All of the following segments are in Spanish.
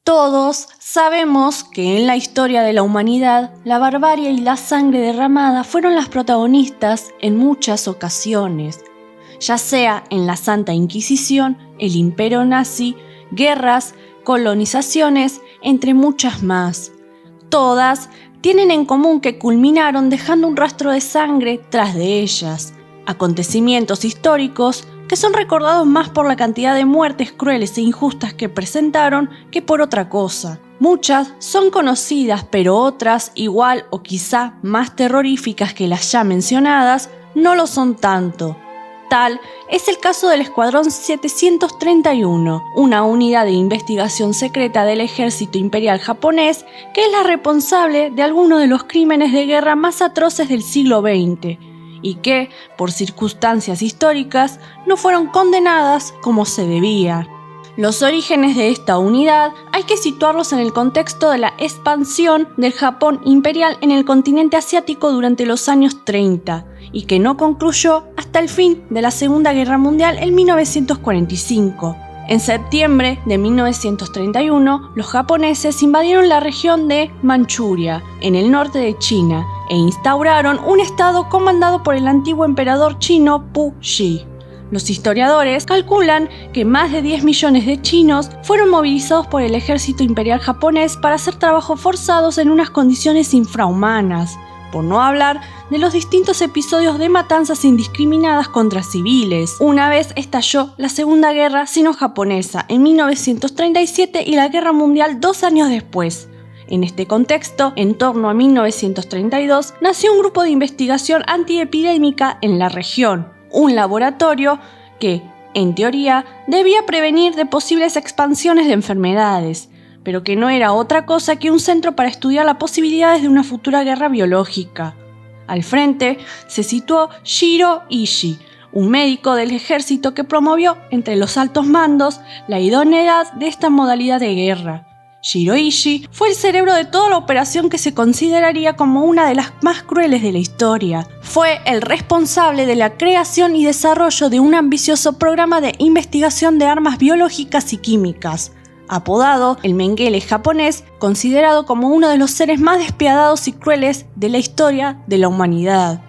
Todos sabemos que en la historia de la humanidad, la barbarie y la sangre derramada fueron las protagonistas en muchas ocasiones, ya sea en la Santa Inquisición, el Imperio Nazi, guerras, colonizaciones, entre muchas más. Todas tienen en común que culminaron dejando un rastro de sangre tras de ellas, acontecimientos históricos que son recordados más por la cantidad de muertes crueles e injustas que presentaron que por otra cosa. Muchas son conocidas, pero otras, igual o quizá más terroríficas que las ya mencionadas, no lo son tanto. Tal es el caso del Escuadrón 731, una unidad de investigación secreta del ejército imperial japonés que es la responsable de algunos de los crímenes de guerra más atroces del siglo XX y que, por circunstancias históricas, no fueron condenadas como se debía. Los orígenes de esta unidad hay que situarlos en el contexto de la expansión del Japón imperial en el continente asiático durante los años 30 y que no concluyó hasta el fin de la Segunda Guerra Mundial en 1945. En septiembre de 1931, los japoneses invadieron la región de Manchuria, en el norte de China, e instauraron un estado comandado por el antiguo emperador chino Pu Shi. Los historiadores calculan que más de 10 millones de chinos fueron movilizados por el ejército imperial japonés para hacer trabajos forzados en unas condiciones infrahumanas, por no hablar de los distintos episodios de matanzas indiscriminadas contra civiles, una vez estalló la Segunda Guerra Sino-Japonesa en 1937 y la Guerra Mundial 2 años después. En este contexto, en torno a 1932, nació un grupo de investigación antiepidémica en la región, un laboratorio que, en teoría, debía prevenir de posibles expansiones de enfermedades, pero que no era otra cosa que un centro para estudiar las posibilidades de una futura guerra biológica. Al frente se situó Shiro Ishii, un médico del ejército que promovió entre los altos mandos la idoneidad de esta modalidad de guerra. Shiro Ishii fue el cerebro de toda la operación que se consideraría como una de las más crueles de la historia. Fue el responsable de la creación y desarrollo de un ambicioso programa de investigación de armas biológicas y químicas, apodado el Mengele japonés, considerado como uno de los seres más despiadados y crueles de la historia de la humanidad.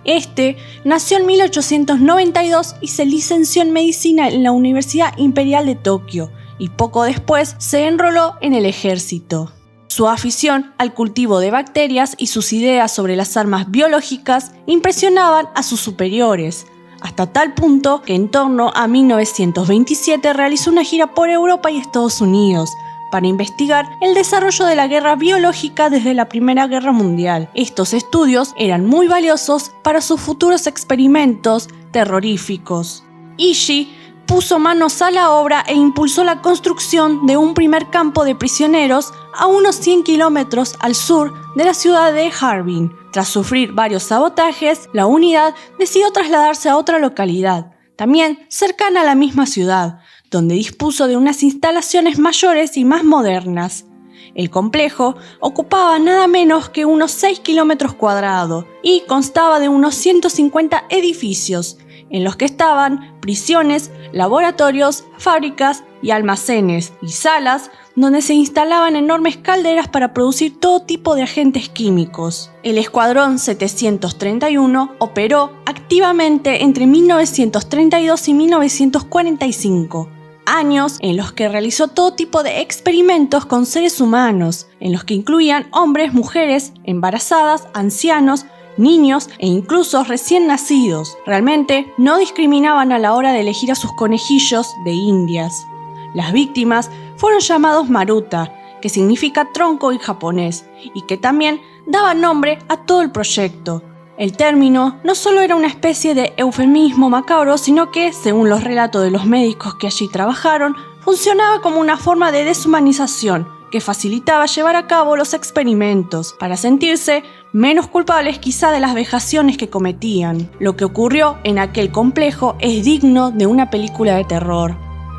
Este nació en 1892 y se licenció en medicina en la Universidad Imperial de Tokio, y poco después se enroló en el ejército. Su afición al cultivo de bacterias y sus ideas sobre las armas biológicas impresionaban a sus superiores, hasta tal punto que en torno a 1927 realizó una gira por Europa y Estados Unidos para investigar el desarrollo de la guerra biológica desde la Primera Guerra Mundial. Estos estudios eran muy valiosos para sus futuros experimentos terroríficos. Ishii puso manos a la obra e impulsó la construcción de un primer campo de prisioneros a unos 100 kilómetros al sur de la ciudad de Harbin. Tras sufrir varios sabotajes, la unidad decidió trasladarse a otra localidad, también cercana a la misma ciudad, donde dispuso de unas instalaciones mayores y más modernas. El complejo ocupaba nada menos que unos 6 kilómetros cuadrados y constaba de unos 150 edificios, en los que estaban prisiones, laboratorios, fábricas y almacenes y salas donde se instalaban enormes calderas para producir todo tipo de agentes químicos. El Escuadrón 731 operó activamente entre 1932 y 1945, años en los que realizó todo tipo de experimentos con seres humanos, en los que incluían hombres, mujeres, embarazadas, ancianos, niños e incluso recién nacidos. Realmente no discriminaban a la hora de elegir a sus conejillos de indias. Las víctimas fueron llamados Maruta, que significa tronco en japonés, y que también daba nombre a todo el proyecto. El término no solo era una especie de eufemismo macabro, sino que, según los relatos de los médicos que allí trabajaron, funcionaba como una forma de deshumanización que facilitaba llevar a cabo los experimentos para sentirse menos culpables quizá de las vejaciones que cometían. Lo que ocurrió en aquel complejo es digno de una película de terror.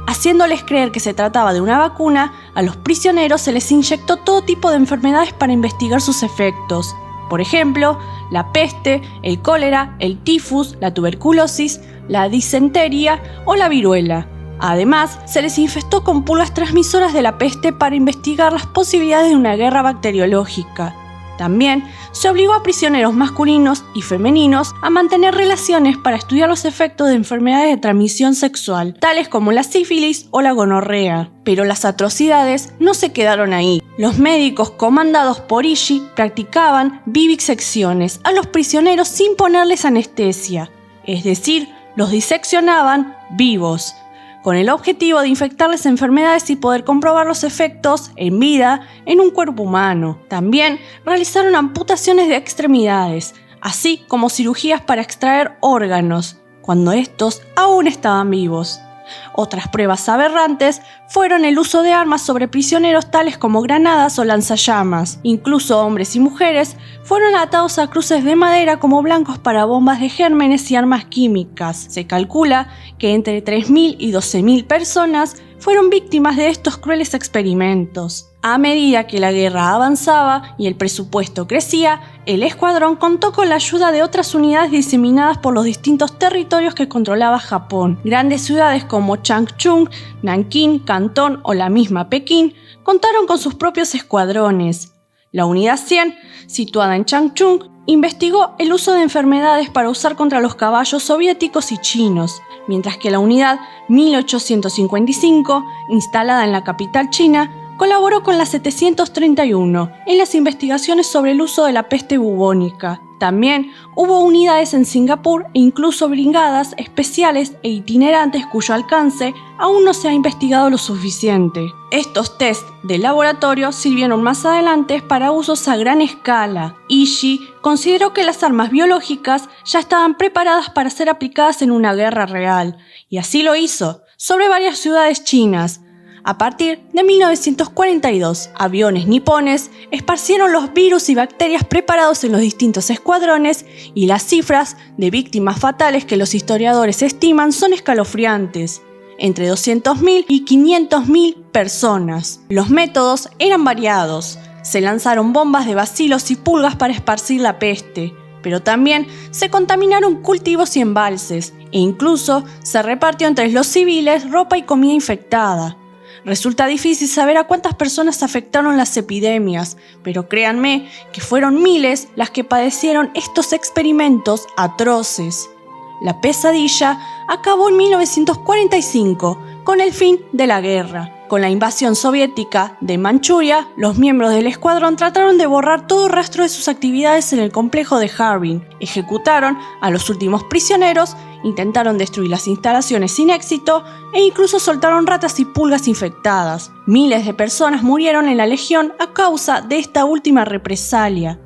Haciéndoles creer que se trataba de una vacuna, a los prisioneros se les inyectó todo tipo de enfermedades para investigar sus efectos. Por ejemplo, la peste, el cólera, el tifus, la tuberculosis, la disentería o la viruela. Además, se les infestó con pulgas transmisoras de la peste para investigar las posibilidades de una guerra bacteriológica. También se obligó a prisioneros masculinos y femeninos a mantener relaciones para estudiar los efectos de enfermedades de transmisión sexual, tales como la sífilis o la gonorrea. Pero las atrocidades no se quedaron ahí. Los médicos comandados por Ishii practicaban vivisecciones a los prisioneros sin ponerles anestesia, es decir, los diseccionaban vivos, con el objetivo de infectarles enfermedades y poder comprobar los efectos en vida en un cuerpo humano. También realizaron amputaciones de extremidades, así como cirugías para extraer órganos, cuando estos aún estaban vivos. Otras pruebas aberrantes fueron el uso de armas sobre prisioneros tales como granadas o lanzallamas. Incluso hombres y mujeres fueron atados a cruces de madera como blancos para bombas de gérmenes y armas químicas. Se calcula que entre 3.000 y 12.000 personas fueron víctimas de estos crueles experimentos. A medida que la guerra avanzaba y el presupuesto crecía, el escuadrón contó con la ayuda de otras unidades diseminadas por los distintos territorios que controlaba Japón. Grandes ciudades como Changchun, Nankín, Cantón o la misma Pekín contaron con sus propios escuadrones. La unidad 100, situada en Changchun, investigó el uso de enfermedades para usar contra los caballos soviéticos y chinos, mientras que la unidad 1855, instalada en la capital china, colaboró con la 731 en las investigaciones sobre el uso de la peste bubónica. También hubo unidades en Singapur e incluso brigadas especiales e itinerantes cuyo alcance aún no se ha investigado lo suficiente. Estos test de laboratorio sirvieron más adelante para usos a gran escala. Ishii consideró que las armas biológicas ya estaban preparadas para ser aplicadas en una guerra real, y así lo hizo, sobre varias ciudades chinas. A partir de 1942, aviones nipones esparcieron los virus y bacterias preparados en los distintos escuadrones y las cifras de víctimas fatales que los historiadores estiman son escalofriantes, entre 200.000 y 500.000 personas. Los métodos eran variados. Se lanzaron bombas de bacilos y pulgas para esparcir la peste, pero también se contaminaron cultivos y embalses, e incluso se repartió entre los civiles ropa y comida infectada. Resulta difícil saber a cuántas personas afectaron las epidemias, pero créanme que fueron miles las que padecieron estos experimentos atroces. La pesadilla acabó en 1945 con el fin de la guerra. Con la invasión soviética de Manchuria, los miembros del escuadrón trataron de borrar todo rastro de sus actividades en el complejo de Harbin. Ejecutaron a los últimos prisioneros, intentaron destruir las instalaciones sin éxito e incluso soltaron ratas y pulgas infectadas. Miles de personas murieron en la legión a causa de esta última represalia.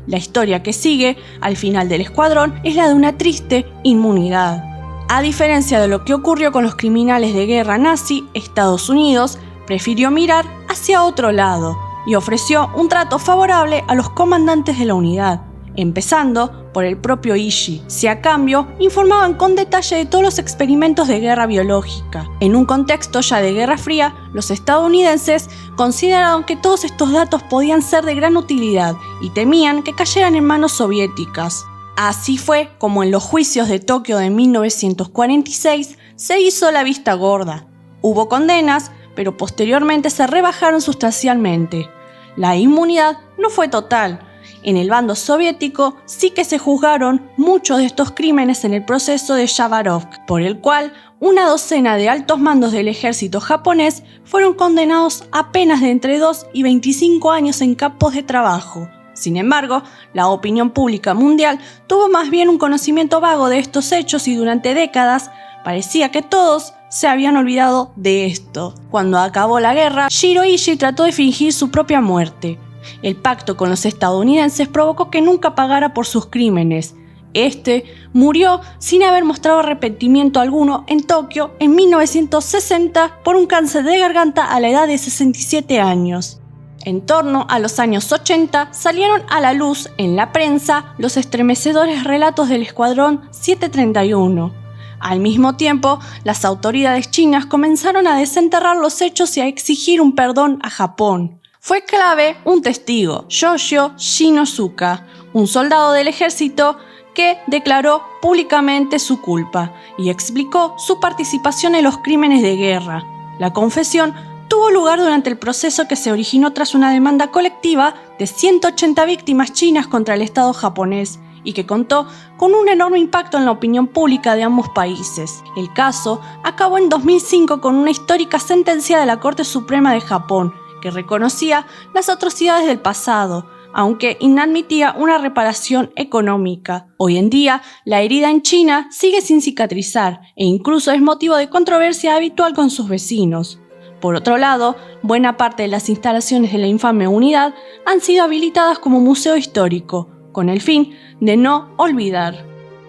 La historia que sigue al final del escuadrón es la de una triste inmunidad. A diferencia de lo que ocurrió con los criminales de guerra nazi, Estados Unidos prefirió mirar hacia otro lado y ofreció un trato favorable a los comandantes de la unidad, empezando por el propio Ishii. Si a cambio informaban con detalle de todos los experimentos de guerra biológica. En un contexto ya de Guerra Fría, los estadounidenses consideraron que todos estos datos podían ser de gran utilidad y temían que cayeran en manos soviéticas. Así fue como en los juicios de Tokio de 1946 se hizo la vista gorda. Hubo condenas, pero posteriormente se rebajaron sustancialmente. La inmunidad no fue total. En el bando soviético sí que se juzgaron muchos de estos crímenes en el proceso de Khabarovsk, por el cual una docena de altos mandos del ejército japonés fueron condenados a penas de entre 2 y 25 años en campos de trabajo. Sin embargo, la opinión pública mundial tuvo más bien un conocimiento vago de estos hechos y durante décadas parecía que todos se habían olvidado de esto. Cuando acabó la guerra, Shiroishi trató de fingir su propia muerte. El pacto con los estadounidenses provocó que nunca pagara por sus crímenes. Este murió sin haber mostrado arrepentimiento alguno en Tokio en 1960 por un cáncer de garganta a la edad de 67 años. En torno a los años 80 salieron a la luz en la prensa los estremecedores relatos del Escuadrón 731. Al mismo tiempo, las autoridades chinas comenzaron a desenterrar los hechos y a exigir un perdón a Japón. Fue clave un testigo, Yoshio Shinosuka, un soldado del ejército que declaró públicamente su culpa y explicó su participación en los crímenes de guerra. La confesión tuvo lugar durante el proceso que se originó tras una demanda colectiva de 180 víctimas chinas contra el Estado japonés y que contó con un enorme impacto en la opinión pública de ambos países. El caso acabó en 2005 con una histórica sentencia de la Corte Suprema de Japón que reconocía las atrocidades del pasado, aunque inadmitía una reparación económica. Hoy en día, la herida en China sigue sin cicatrizar e incluso es motivo de controversia habitual con sus vecinos. Por otro lado, buena parte de las instalaciones de la infame unidad han sido habilitadas como museo histórico, con el fin de no olvidar.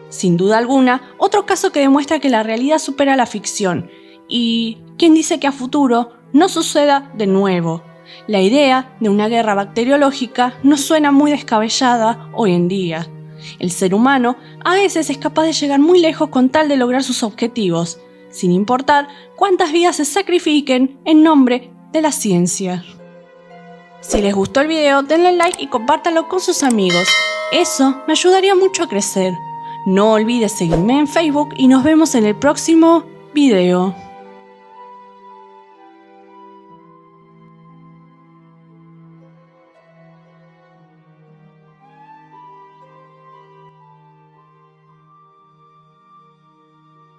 Sin duda alguna, otro caso que demuestra que la realidad supera la ficción y ¿quién dice que a futuro no suceda de nuevo? La idea de una guerra bacteriológica no suena muy descabellada hoy en día. El ser humano a veces es capaz de llegar muy lejos con tal de lograr sus objetivos, sin importar cuántas vidas se sacrifiquen en nombre de la ciencia. Si les gustó el video, denle like y compártanlo con sus amigos. Eso me ayudaría mucho a crecer. No olvides seguirme en Facebook y nos vemos en el próximo video.